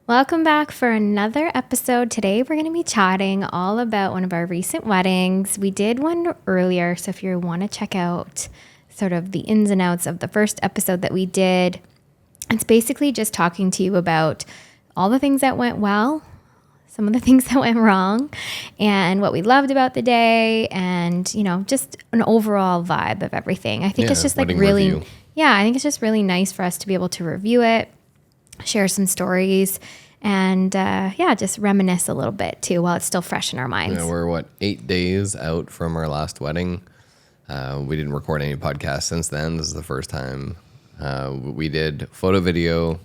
Welcome back for another episode. Today we're going to be chatting all about one of our recent weddings. We did one earlier, so if you want to check out sort of the ins and outs of the first episode that we did, it's basically just talking to you about all the things that went well, some of the things that went wrong, and what we loved about the day, and just an overall vibe of everything. I think it's just like really review. I think it's just really nice for us to be able to review it, share some stories, and just reminisce a little bit too while it's still fresh in our minds. We're 8 days out from our last wedding. We didn't record any podcasts since then. This is the first time. We did photo video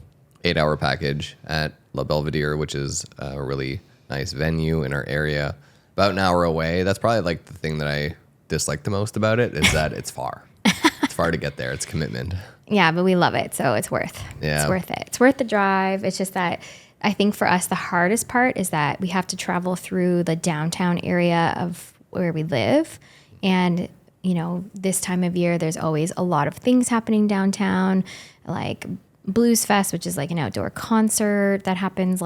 8-hour package at Belvedere, which is a really nice venue in our area, about an hour away. That's probably like the thing that I dislike the most about it, is that it's far. It's far to get there. It's commitment. Yeah, but we love it, so it's worth it. It's worth the drive. It's just that I think for us the hardest part is that we have to travel through the downtown area of where we live, and this time of year there's always a lot of things happening downtown, like Blues Fest, which is like an outdoor concert that happens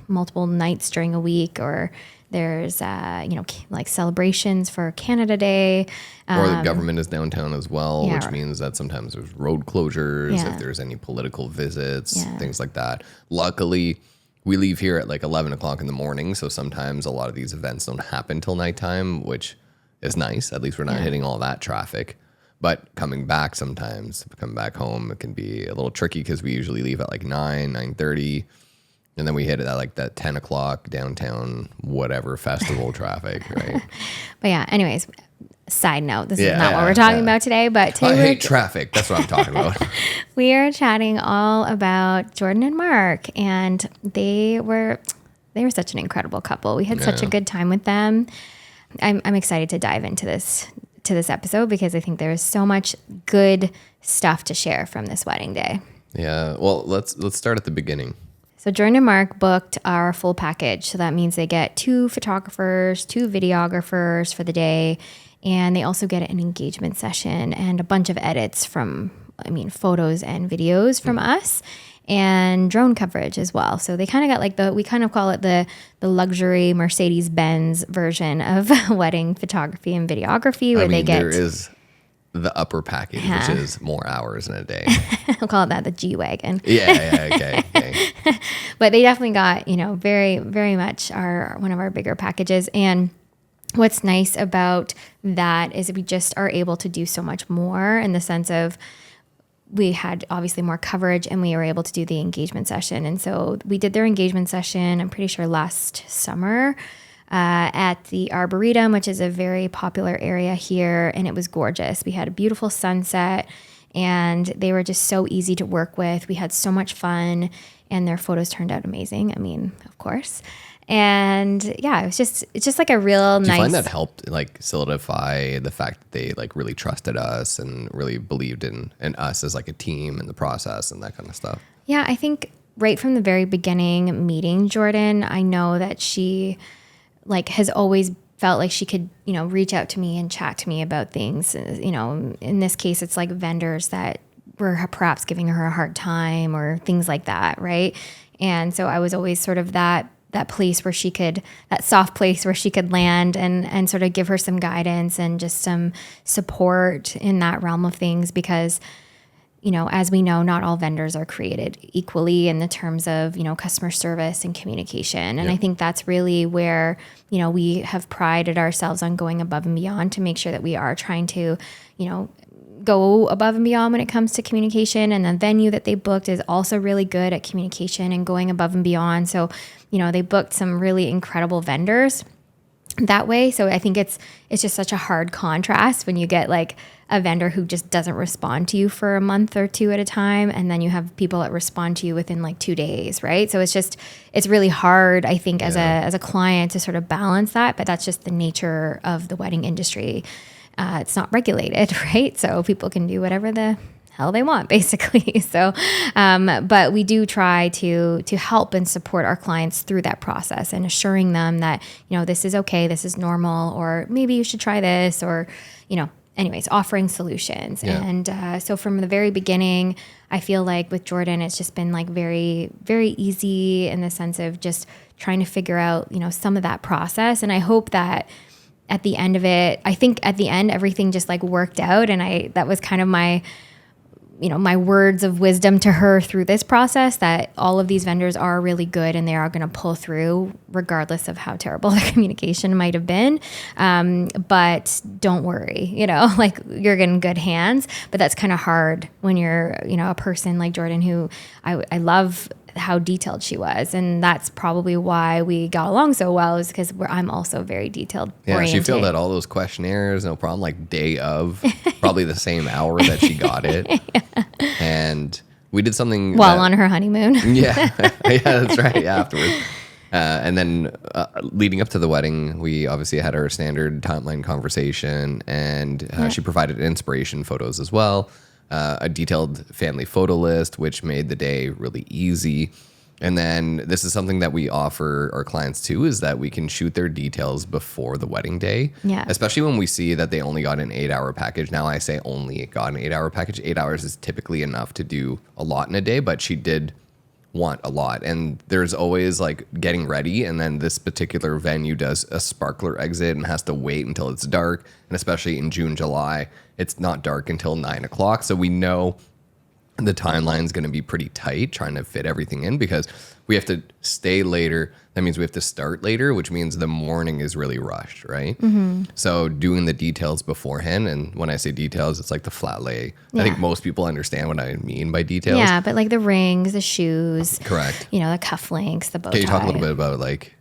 multiple nights during a week, or there's like celebrations for Canada Day, or the government is downtown as well, which means that sometimes there's road closures, if there's any political visits, things like that. Luckily, we leave here at like 11 o'clock in the morning, so sometimes a lot of these events don't happen till nighttime, which is nice. At least we're not hitting all that traffic. But coming back home, it can be a little tricky because we usually leave at like 9:30. And then we hit it at like that 10 o'clock downtown, whatever festival traffic, right? But anyways, side note, this is not what we're talking about today, but today I hate traffic. That's what I'm talking about. We are chatting all about Jordan and Mark, and they were such an incredible couple. We had such a good time with them. I'm excited to dive into this episode because I think there is so much good stuff to share from this wedding day. Yeah, well, let's start at the beginning. So Jordan and Mark booked our full package. So that means they get 2 photographers, 2 videographers for the day, and they also get an engagement session and a bunch of edits photos and videos from us, and drone coverage as well. So they kind of got we kind of call it the luxury Mercedes Benz version of wedding photography and videography, where there is the upper package, which is more hours in a day. I'll call it that, the G-Wagon. Okay. But they definitely got, very, very much one of our bigger packages. And what's nice about that is we just are able to do so much more, in the sense of we had obviously more coverage, and we were able to do the engagement session. And so we did their engagement session, I'm pretty sure last summer, at the Arboretum, which is a very popular area here, and it was gorgeous. We had a beautiful sunset, and they were just so easy to work with. We had so much fun, and their photos turned out amazing. I mean, of course. And it's just like a real nice. Do you find that helped like solidify the fact that they like really trusted us and really believed in us as like a team and the process and that kind of stuff? Yeah, I think right from the very beginning, meeting Jordan, I know that she has always felt like she could, reach out to me and chat to me about things. In this case, it's like vendors that were perhaps giving her a hard time or things like that, right? And so I was always sort of that place where that soft place where she could land and sort of give her some guidance and just some support in that realm of things, because as we know, not all vendors are created equally in the terms of, customer service and communication. And I think that's really where, we have prided ourselves on going above and beyond to make sure that we are trying to, go above and beyond when it comes to communication. And the venue that they booked is also really good at communication and going above and beyond. So, they booked some really incredible vendors that way. So I think it's just such a hard contrast when you get like a vendor who just doesn't respond to you for a month or 2 at a time, and then you have people that respond to you within like 2 days, right? So it's really hard, I think, as a client to sort of balance that, but that's just the nature of the wedding industry. It's not regulated, right? So people can do whatever the hell they want, basically. So, but we do try to help and support our clients through that process and assuring them that, this is okay, this is normal, or maybe you should try this, or, anyways, offering solutions. And so from the very beginning, I feel like with Jordan, it's just been like very, very easy in the sense of just trying to figure out, some of that process. And I hope that at the end of it, I think at the end, everything just like worked out. And that was kind of my words of wisdom to her through this process, that all of these vendors are really good and they are going to pull through regardless of how terrible the communication might have been. But don't worry, like you're in good hands. But that's kind of hard when you're, a person like Jordan, who I love how detailed she was. And that's probably why we got along so well, is because I'm also very detailed oriented. She filled out all those questionnaires, no problem, like day of, probably the same hour that she got it. And we did something while on her honeymoon. Yeah, that's right. Yeah, afterwards. And then leading up to the wedding, we obviously had our standard timeline conversation, and she provided inspiration photos as well. A detailed family photo list, which made the day really easy. And then this is something that we offer our clients too, is that we can shoot their details before the wedding day. Yeah. Especially when we see that they only got an 8-hour package. Now I say only got an 8-hour package. 8 hours is typically enough to do a lot in a day, but she did want a lot. And there's always like getting ready, and then this particular venue does a sparkler exit and has to wait until it's dark. And especially in June, July, it's not dark until 9 o'clock. So we know the timeline is going to be pretty tight, trying to fit everything in, because we have to stay later. That means we have to start later, which means the morning is really rushed, right? Mm-hmm. So doing the details beforehand, and when I say details, it's like the flat lay. Yeah. I think most people understand what I mean by details. Yeah, but like the rings, the shoes. Correct. The cufflinks, the bow tie. Can you talk a little bit about like,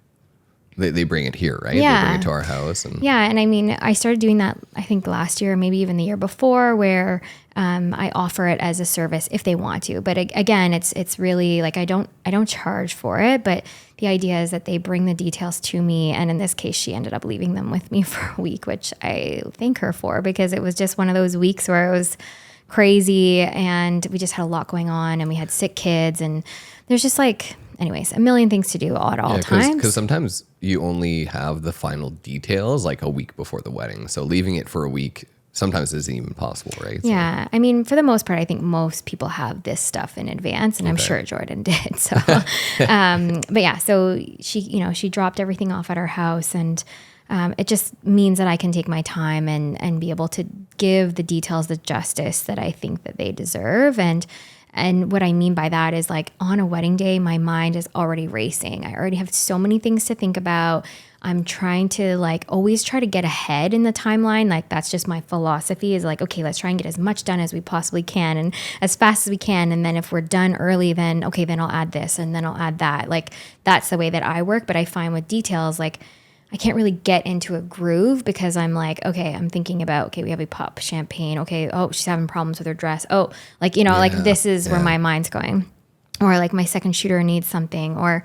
they bring it here, right? Yeah. They bring it to our house. And I mean, I started doing that, I think last year, maybe even the year before, where I offer it as a service if they want to. But again, it's really like, I don't charge for it, but the idea is that they bring the details to me. And in this case, she ended up leaving them with me for a week, which I thank her for, because it was just one of those weeks where it was crazy and we just had a lot going on, and we had sick kids, and there's just like, anyways, a million things to do at all times. Because sometimes you only have the final details like a week before the wedding. So leaving it for a week sometimes isn't even possible, right? Yeah. I mean, for the most part, I think most people have this stuff in advance, and I'm sure Jordan did. So, but yeah, so she dropped everything off at our house, and it just means that I can take my time and be able to give the details the justice that I think that they deserve. And what I mean by that is, like, on a wedding day, my mind is already racing. I already have so many things to think about. I'm trying to like always try to get ahead in the timeline. Like, that's just my philosophy, is like, okay, let's try and get as much done as we possibly can and as fast as we can. And then if we're done early, then okay, then I'll add this and then I'll add that. Like, that's the way that I work. But I find with details, like, I can't really get into a groove, because I'm like, okay, I'm thinking about, okay, we have a pop champagne. Okay. Oh, she's having problems with her dress. Oh, like, like this is where my mind's going. Or like my second shooter needs something, or,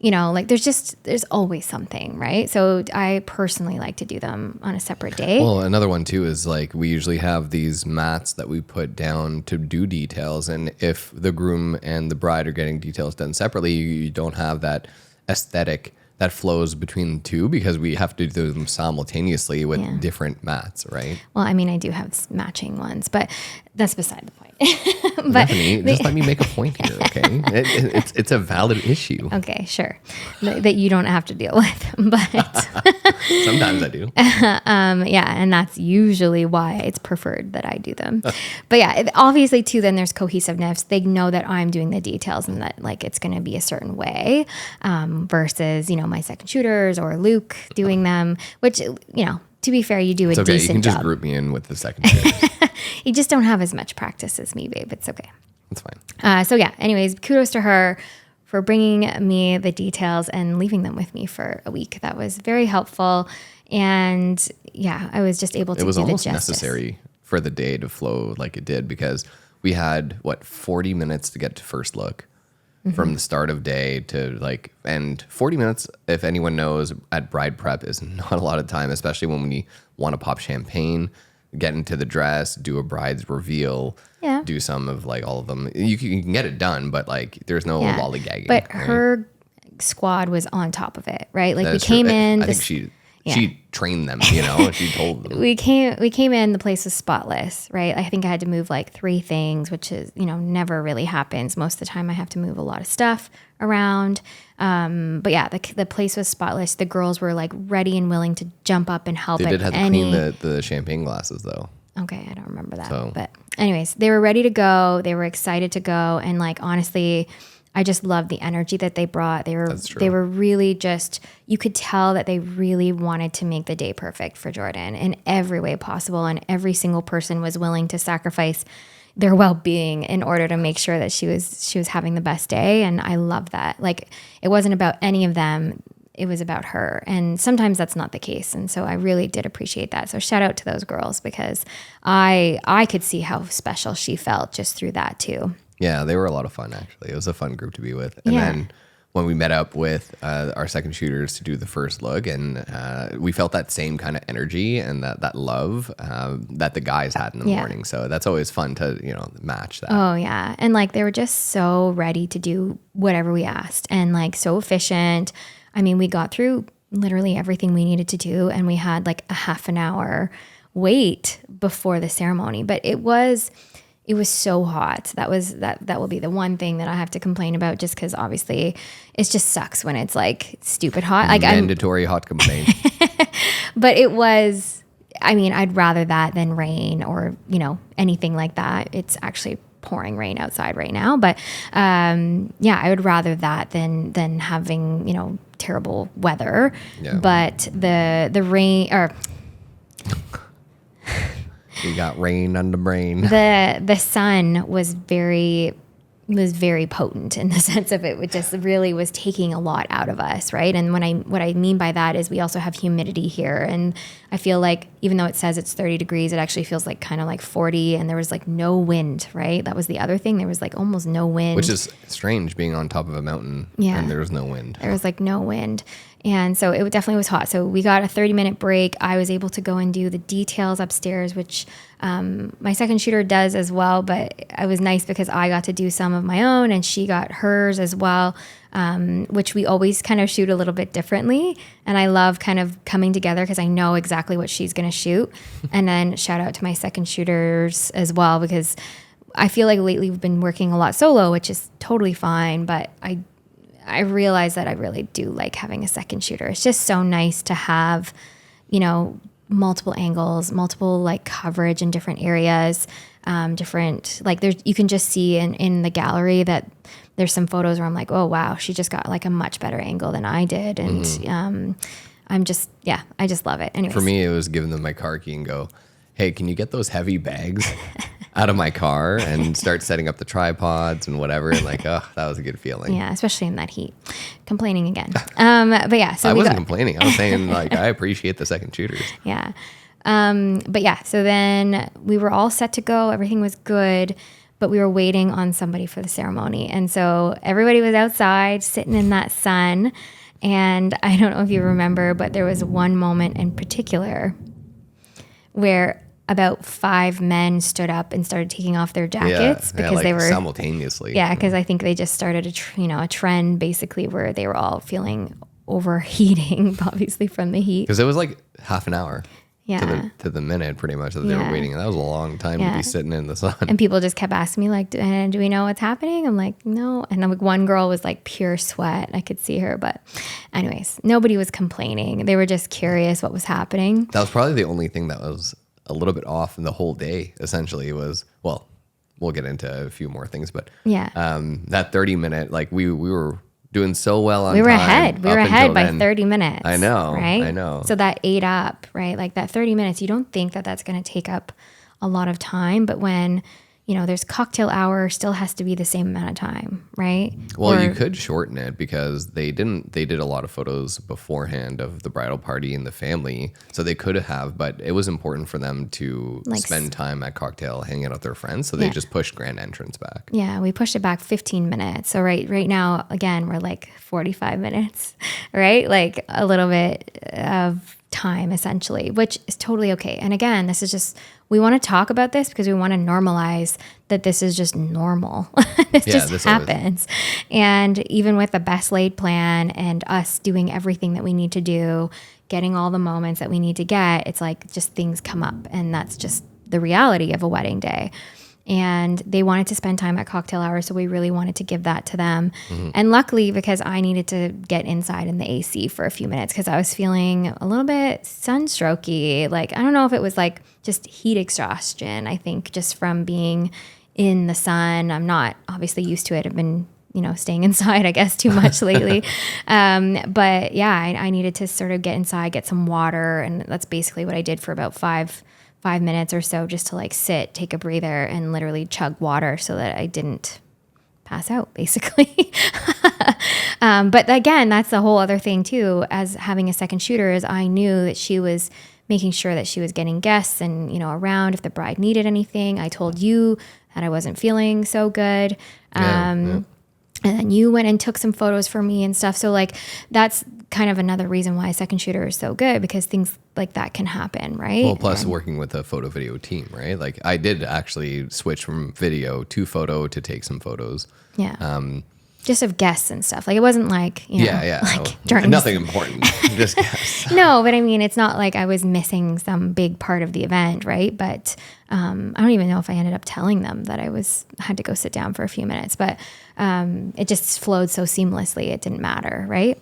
like there's always something, right? So I personally like to do them on a separate day. Well, another one too is like, we usually have these mats that we put down to do details. And if the groom and the bride are getting details done separately, you don't have that aesthetic that flows between the two, because we have to do them simultaneously with different mats, right? Well, I mean, I do have matching ones, but that's beside the point. But Stephanie, just let me make a point here, okay? It's a valid issue. Okay, sure. That you don't have to deal with, but sometimes I do. And that's usually why it's preferred that I do them. But yeah, obviously too, then there's cohesiveness. They know that I'm doing the details and that like it's going to be a certain way, versus, my second shooters or Luke doing them, which, to be fair, you do a decent job. You can just group me in with the second shooters. You just don't have as much practice as me, babe. It's okay. That's fine. So yeah, anyways, kudos to her for bringing me the details and leaving them with me for a week. That was very helpful. And yeah, I was just able to do the justice. It was almost necessary for the day to flow like it did, because we had 40 minutes to get to first look. Mm-hmm. From the start of day to and 40 minutes, if anyone knows, at bride prep is not a lot of time, especially when we want to pop champagne, get into the dress, do a bride's reveal, do some of all of them. You can get it done, but there's no lollygagging. But her squad was on top of it, right? Like, we came in. I think she She trained them, she told them. We came in, the place was spotless, right? I think I had to move like 3 things, which is, never really happens. Most of the time I have to move a lot of stuff around. But yeah, the place was spotless. The girls were like ready and willing to jump up and help. They did have to clean the champagne glasses though. Okay, I don't remember that. But anyways, they were ready to go. They were excited to go. And like, honestly, I just loved the energy that they brought. They were really just, you could tell that they really wanted to make the day perfect for Jordan in every way possible. And every single person was willing to sacrifice their well-being in order to make sure that she was having the best day. And I love that. Like, it wasn't about any of them. It was about her. And sometimes that's not the case. And so I really did appreciate that. So shout out to those girls, because I could see how special she felt just through that too. Yeah, they were a lot of fun, actually. It was a fun group to be with. And then when we met up with our second shooters to do the first look, and we felt that same kind of energy and that love that the guys had in the morning. So that's always fun to, match that. Oh, yeah. And like, they were just so ready to do whatever we asked, and like so efficient. I mean, we got through literally everything we needed to do, and we had like a half an hour wait before the ceremony, but it was so hot. That will be the one thing that I have to complain about, just because obviously it just sucks when it's like stupid hot. Like mandatory hot complaint. But it was, I mean, I'd rather that than rain or, anything like that. It's actually pouring rain outside right now, but I would rather that than having, terrible weather. Yeah. But the rain, or you got rain on the brain. The sun was very potent in the sense of it just really was taking a lot out of us, right? And what I mean by that is we also have humidity here, and I feel like even though it says it's 30 degrees, it actually feels like kind of like 40, and there was like no wind, right? That was the other thing. There was like almost no wind. Which is strange, being on top of a mountain and there was no wind. There was like no wind. And so it definitely was hot. So we got a 30-minute break. I was able to go and do the details upstairs, which my second shooter does as well. But it was nice because I got to do some of my own and she got hers as well, which we always kind of shoot a little bit differently. And I love kind of coming together because I know exactly what she's going to shoot. And then shout out to my second shooters as well, because I feel like lately we've been working a lot solo, which is totally fine. But I realize that I really do like having a second shooter. It's just so nice to have, multiple angles, multiple like coverage in different areas, different, like you can just see in the gallery that there's some photos where I'm like, oh wow, she just got like a much better angle than I did. And I just love it. Anyways. For me, it was giving them my car key and go, hey, can you get those heavy bags out of my car and start setting up the tripods and whatever? And like, oh, that was a good feeling. Yeah, especially in that heat. Complaining again. But yeah. So I wasn't complaining. I was saying like, I appreciate the second shooters. Yeah. But yeah, so then we were all set to go. Everything was good, but we were waiting on somebody for the ceremony. And so everybody was outside sitting in that sun. And I don't know if you remember, but there was one moment in particular where about 5 men stood up and started taking off their jackets because they were simultaneously. Yeah, because I think they just started a trend basically where they were all feeling overheating, obviously from the heat. Because it was like half an hour. Yeah. To the minute, pretty much, that they were waiting. And that was a long time to be sitting in the sun. And people just kept asking me, like, do we know what's happening? I'm like, no. And like one girl was like pure sweat. I could see her. But anyways, nobody was complaining. They were just curious what was happening. That was probably the only thing that was a little bit off in the whole day, essentially. Was, well, we'll get into a few more things. But that 30-minute, like we were doing so well on time. We were ahead by 30 minutes. I know. Right? I know. So that ate up, right? Like that 30 minutes, you don't think that that's going to take up a lot of time. But when, there's cocktail hour, still has to be the same amount of time, right? Well, you could shorten it because they did a lot of photos beforehand of the bridal party and the family. So they could have, but it was important for them to spend time at cocktail hanging out with their friends. So they just pushed grand entrance back. Yeah, we pushed it back 15 minutes. So right now, again, we're like 45 minutes, right? Like a little bit of time essentially, which is totally okay. And again, this is just, we want to talk about this because we want to normalize that this is just normal. This happens. And even with the best laid plan and us doing everything that we need to do, getting all the moments that we need to get, it's like just things come up, and that's just the reality of a wedding day. And they wanted to spend time at cocktail hour, so we really wanted to give that to them. And luckily, because I needed to get inside in the AC for a few minutes because I was feeling a little bit sunstrokey. Like, I don't know if it was like just heat exhaustion, I think, just from being in the sun. I'm not obviously used to it. I've been, staying inside, I guess, too much lately. But yeah, I needed to sort of get inside, get some water. And that's basically what I did for about five minutes or so, just to like sit, take a breather, and literally chug water so that I didn't pass out, basically. But again, that's the whole other thing too, as having a second shooter, is I knew that she was making sure that she was getting guests and, around if the bride needed anything. I told you that I wasn't feeling so good. And then you went and took some photos for me and stuff. So like, that's kind of another reason why a second shooter is so good, because things like that can happen, right? Well, plus working with a photo video team, right? Like I did actually switch from video to photo to take some photos. Yeah. Just of guests and stuff. Like it wasn't like, like during nothing important, just guests. No, but I mean, it's not like I was missing some big part of the event, right? But I don't even know if I ended up telling them that I had to go sit down for a few minutes, but it just flowed so seamlessly, it didn't matter, right?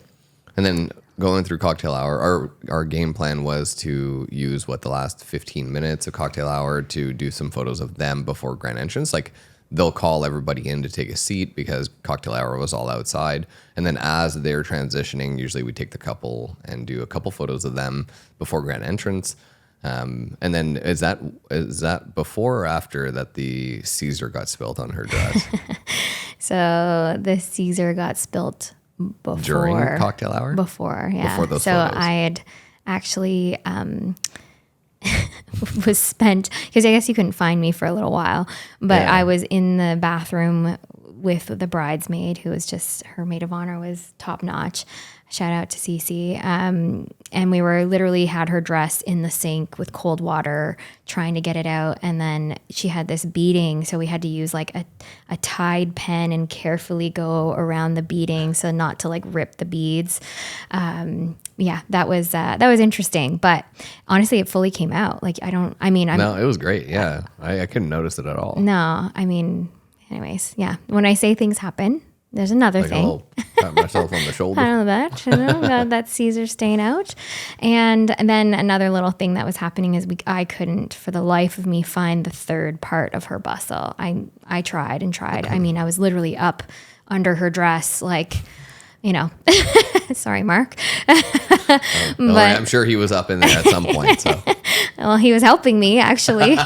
And then going through cocktail hour, our game plan was to use the last 15 minutes of cocktail hour to do some photos of them before grand entrance. Like they'll call everybody in to take a seat because cocktail hour was all outside. And then as they're transitioning, usually we take the couple and do a couple photos of them before grand entrance. And then is that before or after that the Caesar got spilled on her dress? So the Caesar got spilt before. During cocktail hour? Before, yeah. Before those so photos. I had actually was spent, because I guess you couldn't find me for a little while, but I was in the bathroom with the bridesmaid, who was just, her maid of honor was top notch. Shout out to Cece. And we were literally had her dress in the sink with cold water, trying to get it out. And then she had this beading. So we had to use like a Tide pen and carefully go around the beading so not to like rip the beads. That was interesting. But honestly, it fully came out. Like, no, it was great. Yeah. I couldn't notice it at all. No, anyways, yeah. When I say things happen, there's another thing. Pat myself on the shoulder. I don't know that. Got that Caesar stain out. And then another little thing that was happening is I couldn't, for the life of me, find the third part of her bustle. I tried and tried. I was literally up under her dress, like, sorry, Mark. But I'm sure he was up in there at some point. So. Well, he was helping me, actually.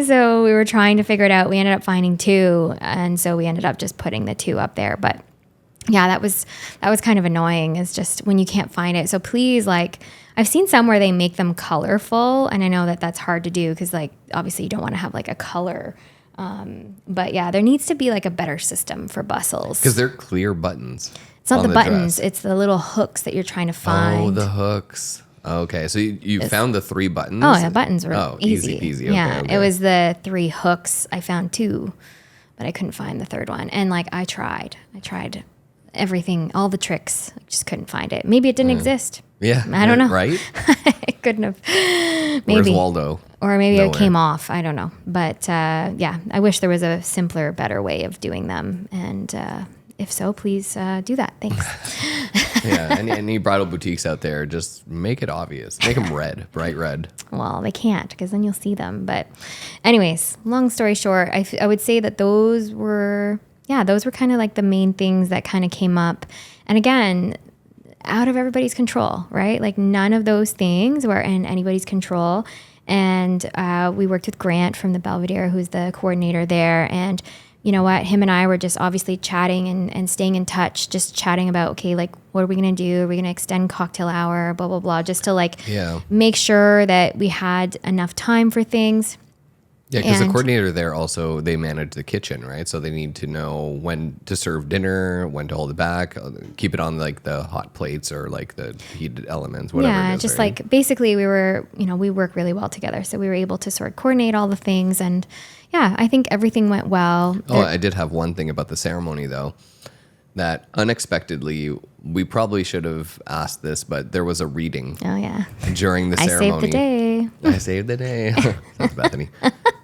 So we were trying to figure it out. We ended up finding two, and so we ended up just putting the two up there. But yeah, that was kind of annoying. It's just when you can't find it. So please, like, I've seen some where they make them colorful, and I know that that's hard to do because, like, obviously you don't want to have like a color. But yeah, there needs to be like a better system for bustles. Because they're clear buttons. It's not the buttons. Dress. It's the little hooks that you're trying to find. Oh, the hooks. Okay, so you found the 3 buttons? Oh, the buttons were easy. Easy peasy. Yeah, okay. It was the 3 hooks. I found 2, but I couldn't find the third one. And like I tried everything, all the tricks. I just couldn't find it. Maybe it didn't exist. Yeah, I don't know. Right? It couldn't have. Maybe. Where's Waldo? Or maybe it came off. I don't know. But yeah, I wish there was a simpler, better way of doing them. And if so, please do that. Thanks. Yeah, any bridal boutiques out there, just make it obvious. Make them red, bright red. Well, they can't, because then you'll see them. But anyways, long story short, I would say that those were kind of like the main things that kind of came up. And again, out of everybody's control, right? Like none of those things were in anybody's control. And we worked with Grant from the Belvedere, who's the coordinator there. And you know what? Him and I were just obviously chatting and staying in touch, just chatting about, okay, like, what are we going to do? Are we going to extend cocktail hour, blah, blah, blah, just to like make sure that we had enough time for things. Yeah, because the coordinator there also, they manage the kitchen, right? So they need to know when to serve dinner, when to hold it back, keep it on like the hot plates or like the heated elements, whatever it is. Just right? like basically we were, we work really well together. So we were able to sort of coordinate all the things. And yeah, I think everything went well. I did have one thing about the ceremony though, that unexpectedly, we probably should have asked this, but there was a reading. Oh, yeah. During the ceremony. I saved the day. I saved the day. Sounds Bethany.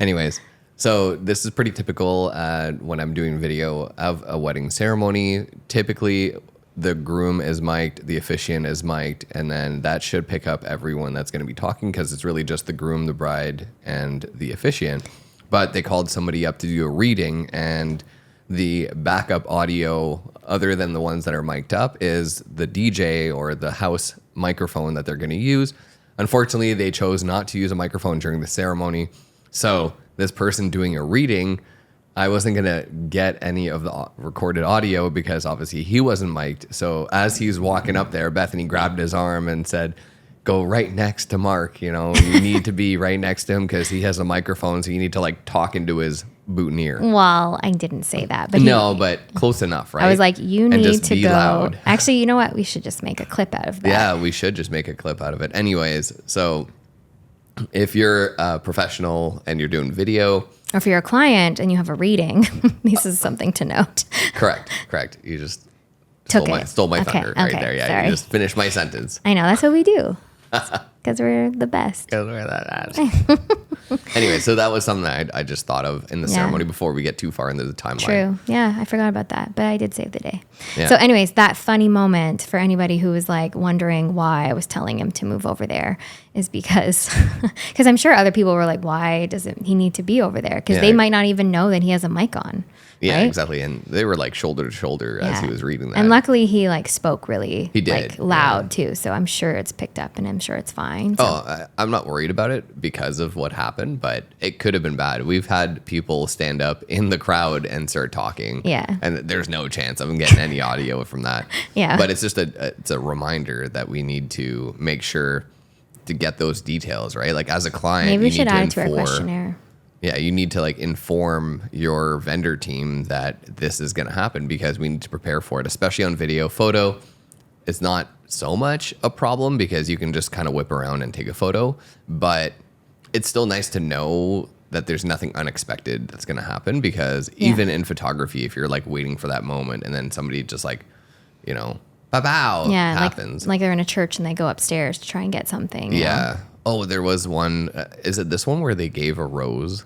Anyways, so this is pretty typical when I'm doing video of a wedding ceremony. Typically, the groom is mic'd, the officiant is mic'd, and then that should pick up everyone that's going to be talking because it's really just the groom, the bride, and the officiant. But they called somebody up to do a reading, and the backup audio, other than the ones that are mic'd up, is the DJ or the house microphone that they're going to use. Unfortunately, they chose not to use a microphone during the ceremony. So this person doing a reading, I wasn't going to get any of the recorded audio because obviously he wasn't mic'd. So as he's walking up there, Bethany grabbed his arm and said, go right next to Mark. You need to be right next to him because he has a microphone. So you need to like talk into his boutonniere. Well, I didn't say that, but but close enough, right? I was like, you need to go. Loud. Actually, you know what? We should just make a clip out of that. Yeah, we should just make a clip out of it. Anyways, so if you're a professional and you're doing video, or if you're a client and you have a reading, this is something to note. Correct. You just stole my thunder right there. Yeah, sorry. You just finished my sentence. I know, that's what we do. Because we're the best. Anyway, so that was something that I just thought of in the ceremony before we get too far into the timeline. True. Yeah, I forgot about that, but I did save the day. Yeah. So anyways, that funny moment for anybody who was like wondering why I was telling him to move over there is because I'm sure other people were like, why doesn't he need to be over there? Because they might not even know that he has a mic on. Yeah, right? Exactly. And they were like shoulder to shoulder as he was reading that. And luckily he like spoke really he did. Loud too. So I'm sure it's picked up and I'm sure it's fine. So. I'm not worried about it because of what happened, but it could have been bad. We've had people stand up in the crowd and start talking. Yeah. And there's no chance of getting any audio from that. Yeah. But it's just it's a reminder that we need to make sure to get those details, right? Like as a client, maybe we should add it to our questionnaire. Yeah, you need to like inform your vendor team that this is going to happen because we need to prepare for it, especially on video. Photo, it's not so much a problem because you can just kind of whip around and take a photo, but it's still nice to know that there's nothing unexpected that's going to happen because even in photography, if you're like waiting for that moment and then somebody just like, ba-bow happens. Like they're in a church and they go upstairs to try and get something. Yeah. Oh, there was one. Is it this one where they gave a rose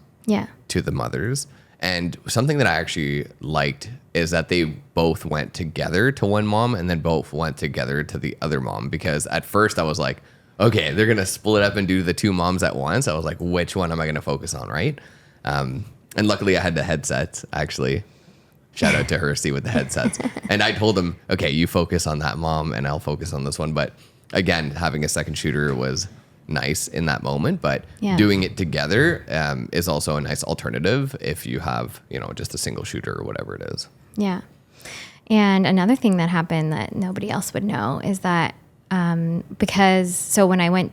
to the mothers? And something that I actually liked is that they both went together to one mom and then both went together to the other mom. Because at first I was like, okay, they're going to split up and do the two moms at once. I was like, which one am I going to focus on, right? And luckily I had the headsets, actually. Shout out to Hersey with the headsets. And I told him, okay, you focus on that mom and I'll focus on this one. But again, having a second shooter was nice in that moment, but doing it together is also a nice alternative if you have, just a single shooter or whatever it is. Yeah. And another thing that happened that nobody else would know is that when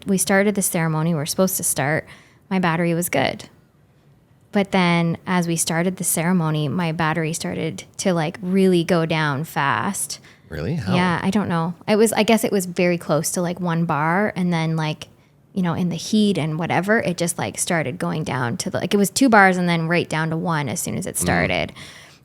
we started the ceremony, we were supposed to start, my battery was good. But then as we started the ceremony, my battery started to like really go down fast. Really? How? Yeah, I don't know. I guess it was very close to like 1 bar, and then like, in the heat and whatever, it just like started going down to it was 2 bars and then right down to 1 as soon as it started.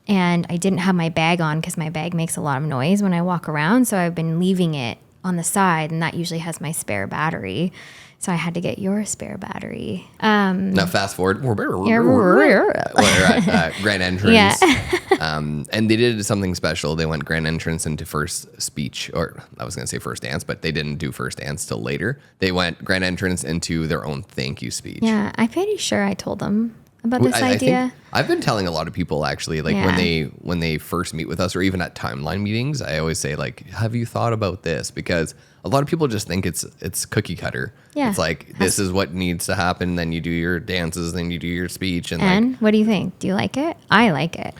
And I didn't have my bag on because my bag makes a lot of noise when I walk around. So I've been leaving it on the side, and that usually has my spare battery. So I had to get your spare battery. Now fast forward. We're at Grand Entrance. Yeah. And they did something special. They went Grand Entrance into first speech, or I was going to say first dance, but they didn't do first dance till later. They went Grand Entrance into their own thank you speech. Yeah, I'm pretty sure I told them about this idea. I've been telling a lot of people actually, like when they first meet with us, or even at timeline meetings, I always say like, have you thought about this? Because a lot of people just think it's cookie cutter. Yeah. It's like, this is what needs to happen. Then you do your dances, then you do your speech. And what do you think? Do you like it? I like it.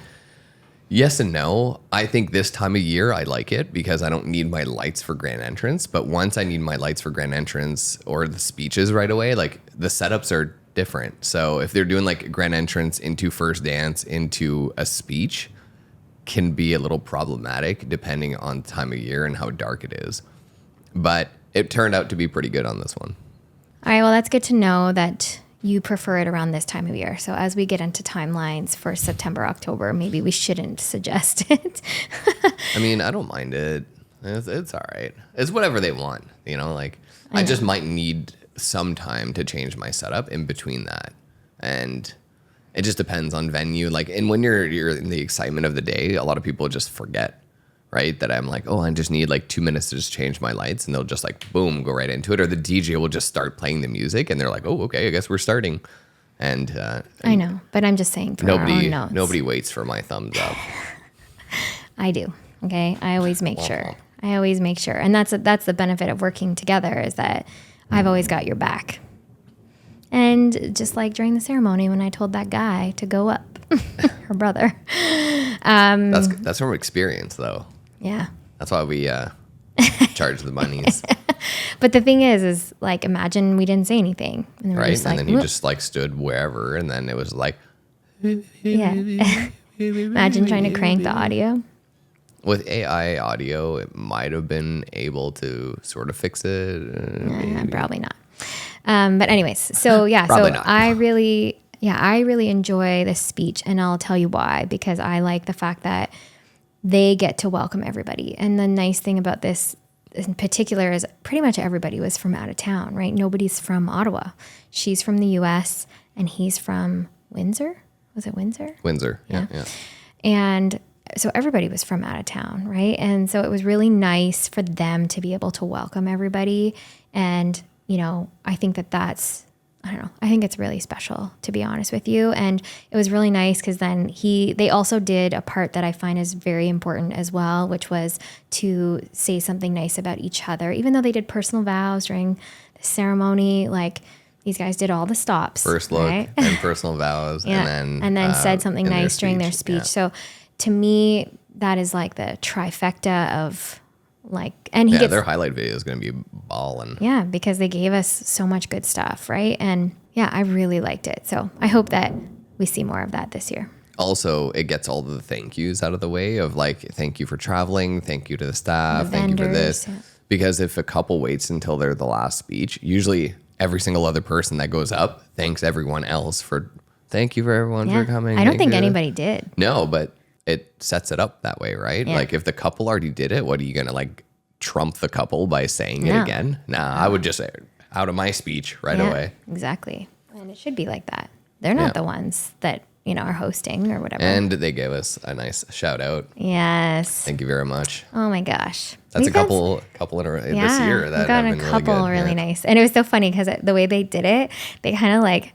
Yes and no. I think this time of year I like it because I don't need my lights for Grand Entrance. But once I need my lights for Grand Entrance or the speeches right away, like the setups are different. So if they're doing like grand entrance into first dance into a speech, can be a little problematic depending on time of year and how dark it is. But it turned out to be pretty good on this one. All right, well, that's good to know that you prefer it around this time of year. So as we get into timelines for September, October, maybe we shouldn't suggest it. I mean, I don't mind it. It's all right. It's whatever they want, like I just might need some time to change my setup in between that. And it just depends on venue. Like, and when you're in the excitement of the day, a lot of people just forget, right? That I'm like, oh, I just need like 2 minutes to just change my lights, and they'll just like, boom, go right into it. Or the DJ will just start playing the music, and they're like, oh, okay, I guess we're starting. And I know, but I'm just saying for our own notes. Nobody waits for my thumbs up. I do. Okay, I always make sure. And that's the benefit of working together, is that I've always got your back. And just like during the ceremony when I told that guy to go up, her brother. That's from experience, though. Yeah. That's why we charge the monies. But the thing is like, imagine we didn't say anything. And right? And then you just like stood wherever, and then it was like... Yeah. Imagine trying to crank the audio. With AI audio, it might have been able to sort of fix it. Probably not. But anyways, so yeah, so not. I really enjoy this speech, and I'll tell you why. Because I like the fact that they get to welcome everybody. And the nice thing about this in particular is pretty much everybody was from out of town, right? Nobody's from Ottawa. She's from the US, and he's from Windsor. Was it Windsor? Windsor, yeah. And so everybody was from out of town, right? And so it was really nice for them to be able to welcome everybody. And, I think I think it's really special, to be honest with you. And it was really nice because then they also did a part that I find is very important as well, which was to say something nice about each other. Even though they did personal vows during the ceremony, like these guys did all the stops. First look, right? And personal vows. Yeah. And then said something nice during their speech. Yeah. So to me, that is like the trifecta of like, and their highlight video is going to be ballin'. Yeah, because they gave us so much good stuff, right? And yeah, I really liked it. So I hope that we see more of that this year. Also, it gets all the thank yous out of the way of like, thank you for traveling, thank you to the staff, thank you for this. Yeah. Because if a couple waits until they're the last speech, usually every single other person that goes up thanks everyone else for, thank you for everyone for coming. I don't think anybody did. No, but it sets it up that way, right? Yeah. Like if the couple already did it, what are you going to like trump the couple by saying it again? Nah, I would just say out of my speech right away. Exactly. And it should be like that. They're not the ones that, are hosting or whatever. And they gave us a nice shout out. Yes. Thank you very much. Oh my gosh. That's a couple in this year that have been a couple really nice. And it was so funny because the way they did it, they kind of like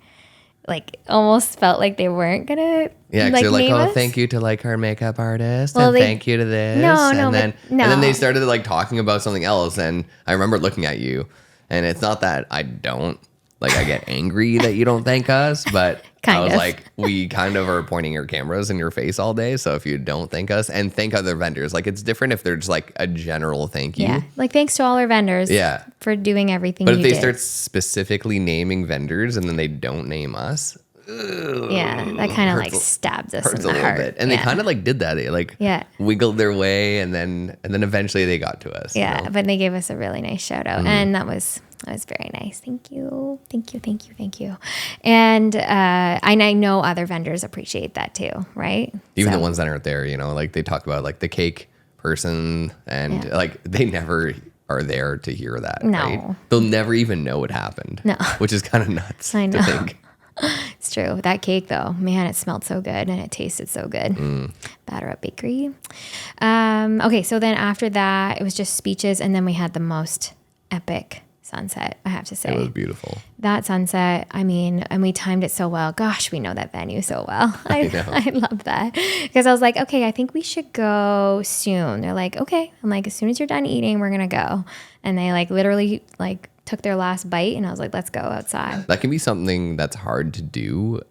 almost felt like they weren't gonna they're like, oh, thank you to like our makeup artist, and thank you to this, and then they started like talking about something else, and I remember looking at you, and it's not that I get angry that you don't thank us, but I was like, we kind of are pointing your cameras in your face all day. So if you don't thank us and thank other vendors, like it's different if there's like a general thank you. Yeah. Like thanks to all our vendors for doing everything. But if they start specifically naming vendors and then they don't name us. That kind of like stabs us in the heart. Bit. And they kind of like did that. They like wiggled their way and then eventually they got to us. Yeah. But they gave us a really nice shout out. And that was very nice. Thank you. And I know other vendors appreciate that too, right? Even the ones that aren't there, like they talk about like the cake person and like they never are there to hear that. No. Right? They'll never even know what happened. No. Which is kind of nuts to think. It's true. That cake though, man, it smelled so good and it tasted so good. Batter Up Bakery. Okay, so then after that, it was just speeches, and then we had the most epic sunset, I have to say. It was beautiful. That sunset, I mean, and we timed it so well. Gosh, we know that venue so well. I love that. Because I was like, okay, I think we should go soon. They're like, okay. I'm like, as soon as you're done eating, we're going to go. And they like literally like took their last bite, and I was like, let's go outside. That can be something that's hard to do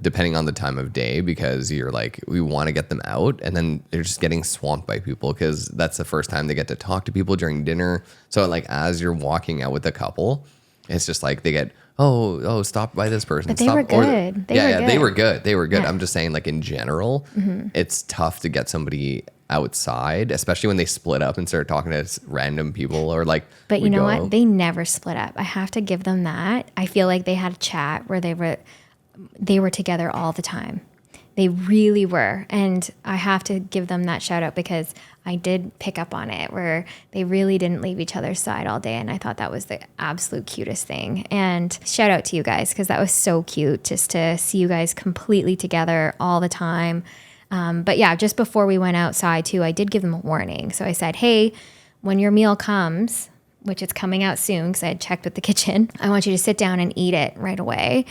depending on the time of day, because you're like, we want to get them out, and then they're just getting swamped by people because that's the first time they get to talk to people during dinner. So like as you're walking out with a couple, it's just like they get, oh, stop by this person. But they were good. They were good. They were good. Yeah. I'm just saying, like, in general, it's tough to get somebody outside, especially when they split up and start talking to random people or like. But you know what? They never split up. I have to give them that. I feel like they had a chat where they were together all the time. They really were. And I have to give them that shout out because I did pick up on it where they really didn't leave each other's side all day. And I thought that was the absolute cutest thing. And shout out to you guys because that was so cute just to see you guys completely together all the time. But yeah, just before we went outside too, I did give them a warning. So I said, hey, when your meal comes, which it's coming out soon because I had checked with the kitchen, I want you to sit down and eat it right away.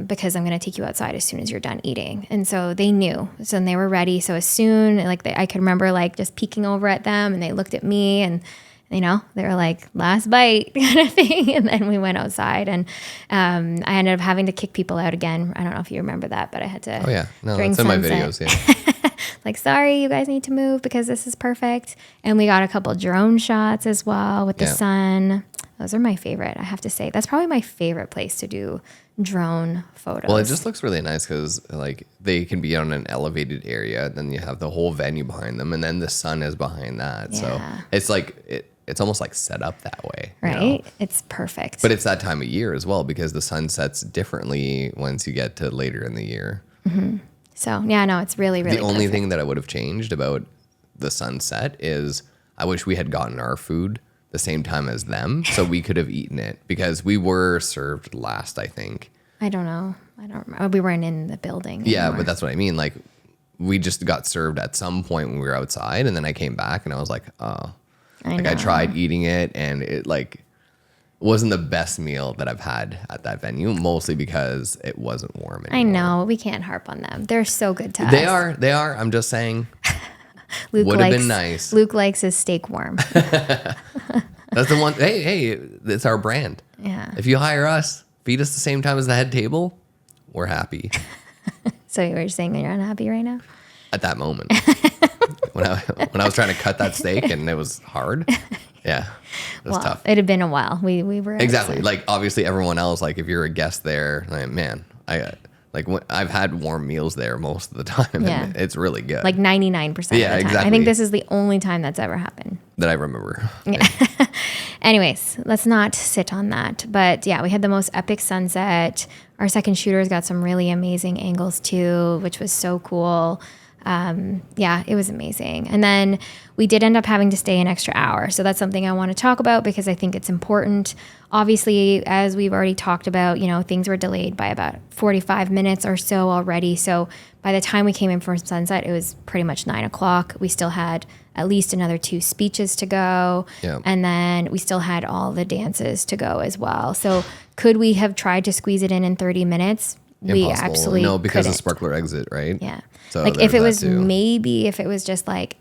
Because I'm going to take you outside as soon as you're done eating. And so they knew. So then they were ready. So as soon, like I could remember like just peeking over at them and they looked at me and, you know, they were like, last bite kind of thing. And then we went outside and I ended up having to kick people out again. I don't know if you remember that, but I had to. Oh, yeah. No, that's in my videos. Yeah. Like, sorry, you guys need to move because this is perfect. And we got a couple drone shots as well with the sun. Those are my favorite, I have to say. That's probably my favorite place to do drone photos. Well, it just looks really nice because like they can be on an elevated area, then you have the whole venue behind them, and then the sun is behind that. Yeah. So it's like it's almost like set up that way, right? You know? It's perfect. But it's that time of year as well because the sun sets differently once you get to later in the year. Mm-hmm. So yeah, no, it's really, really. The only thing that I would have changed about the sunset is I wish we had gotten our food the same time as them so we could have eaten it because we were served last, I think. I don't know. I don't remember. We weren't in the building anymore. Yeah, but that's what I mean. Like we just got served at some point when we were outside and then I came back and I was like, oh. I tried eating it and it like wasn't the best meal that I've had at that venue, mostly because it wasn't warm anymore. I know. We can't harp on them. They're so good to us. They are. I'm just saying. Would have been nice. Luke likes his steak warm. That's the one. Hey, it's our brand. Yeah. If you hire us, feed us the same time as the head table, we're happy. So you were saying that you're unhappy right now? At that moment. when I was trying to cut that steak and it was hard. Yeah. It was tough. It had been a while. We were exactly outside. Like obviously everyone else, like if you're a guest there, like, man, I've had warm meals there most of the time. Yeah. And it's really good. Like 99% of the time. Exactly. I think this is the only time that's ever happened. That I remember. Yeah. Anyways, let's not sit on that. But yeah, we had the most epic sunset. Our second shooters got some really amazing angles too, which was so cool. Yeah, it was amazing. And then we did end up having to stay an extra hour. So that's something I want to talk about because I think it's important. Obviously, as we've already talked about, things were delayed by about 45 minutes or so already. So by the time we came in for sunset, it was pretty much 9:00. We still had at least another 2 speeches to go. Yeah. And then we still had all the dances to go as well. So could we have tried to squeeze it in 30 minutes? Impossible. We absolutely no, because couldn't. of sparkler exit, right? Yeah. So like if it was just like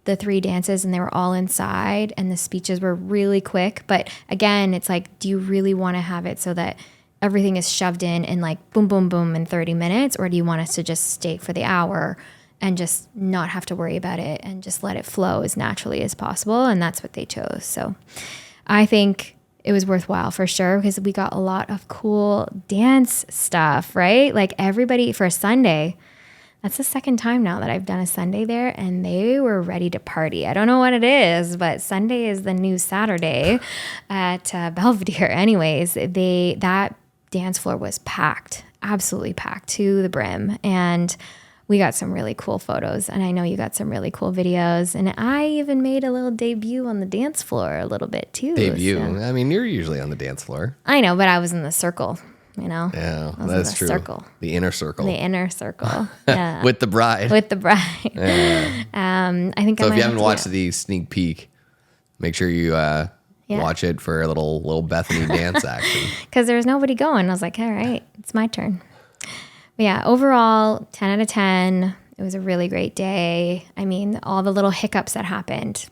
the 3 dances and they were all inside and the speeches were really quick. But again, it's like, do you really want to have it so that everything is shoved in like boom, boom, boom in 30 minutes? Or do you want us to just stay for the hour and just not have to worry about it and just let it flow as naturally as possible? And that's what they chose. So I think it was worthwhile for sure because we got a lot of cool dance stuff, right? Like everybody for a Sunday. That's the second time now that I've done a Sunday there and they were ready to party. I don't know what it is, but Sunday is the new Saturday at Belvedere. Anyways, that dance floor was packed, absolutely packed to the brim. And we got some really cool photos and I know you got some really cool videos and I even made a little debut on the dance floor a little bit too. Debut? So. I mean, you're usually on the dance floor. I know, but I was in the circle. Yeah, that's true. Circle. The inner circle. The inner circle. Yeah. With the bride. Yeah. I think. So if you haven't watched the sneak peek, make sure you watch it for a little Bethany dance action. Because there was nobody going. I was like, all right, it's my turn. But yeah, overall, 10 out of 10. It was a really great day. I mean, all the little hiccups that happened.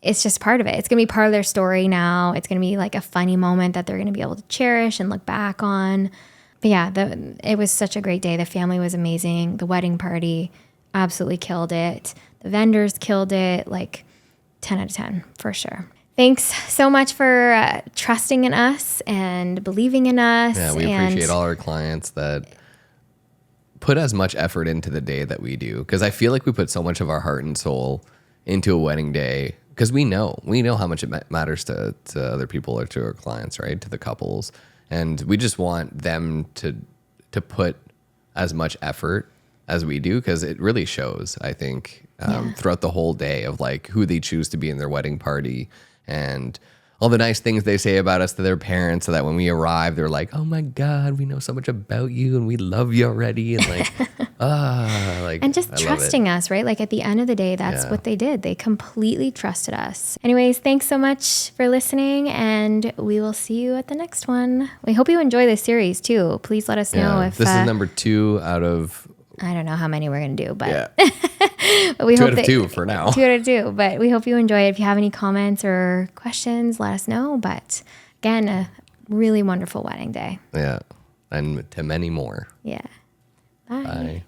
It's just part of it. It's going to be part of their story now. It's going to be like a funny moment that they're going to be able to cherish and look back on. But yeah, it was such a great day. The family was amazing. The wedding party absolutely killed it. The vendors killed it. Like 10 out of 10 for sure. thanks so much for trusting in us and believing in us. Yeah, we appreciate all our clients that put as much effort into the day that we do, because I feel like we put so much of our heart and soul into a wedding day, because we know how much it matters to other people or to our clients, right? To the couples. And we just want them to put as much effort as we do, because it really shows, I think, throughout the whole day of like who they choose to be in their wedding party and all the nice things they say about us to their parents, so that when we arrive, they're like, oh my God, we know so much about you and we love you already. And like, and just trusting us, right? Like at the end of the day, that's what they did. They completely trusted us. Anyways, thanks so much for listening, and we will see you at the next one. We hope you enjoy this series too. Please let us know if this is number 2 out of, I don't know how many we're going to do, but, but we 2 out of 2 for now. 2 out of 2, but we hope you enjoy it. If you have any comments or questions, let us know. But again, a really wonderful wedding day. Yeah. And to many more. Yeah. Bye. Bye.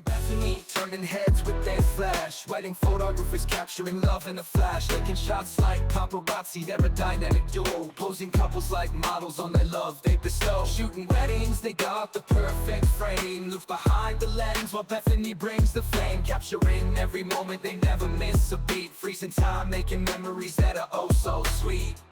Bethany turning heads with their flash. Wedding photographers capturing love in a flash. Taking shots like paparazzi, they're a dynamic duo. Posing couples like models on their love they bestow. Shooting weddings, they got the perfect frame. Look behind the lens while Bethany brings the flame. Capturing every moment, they never miss a beat. Freezing time, making memories that are oh so sweet.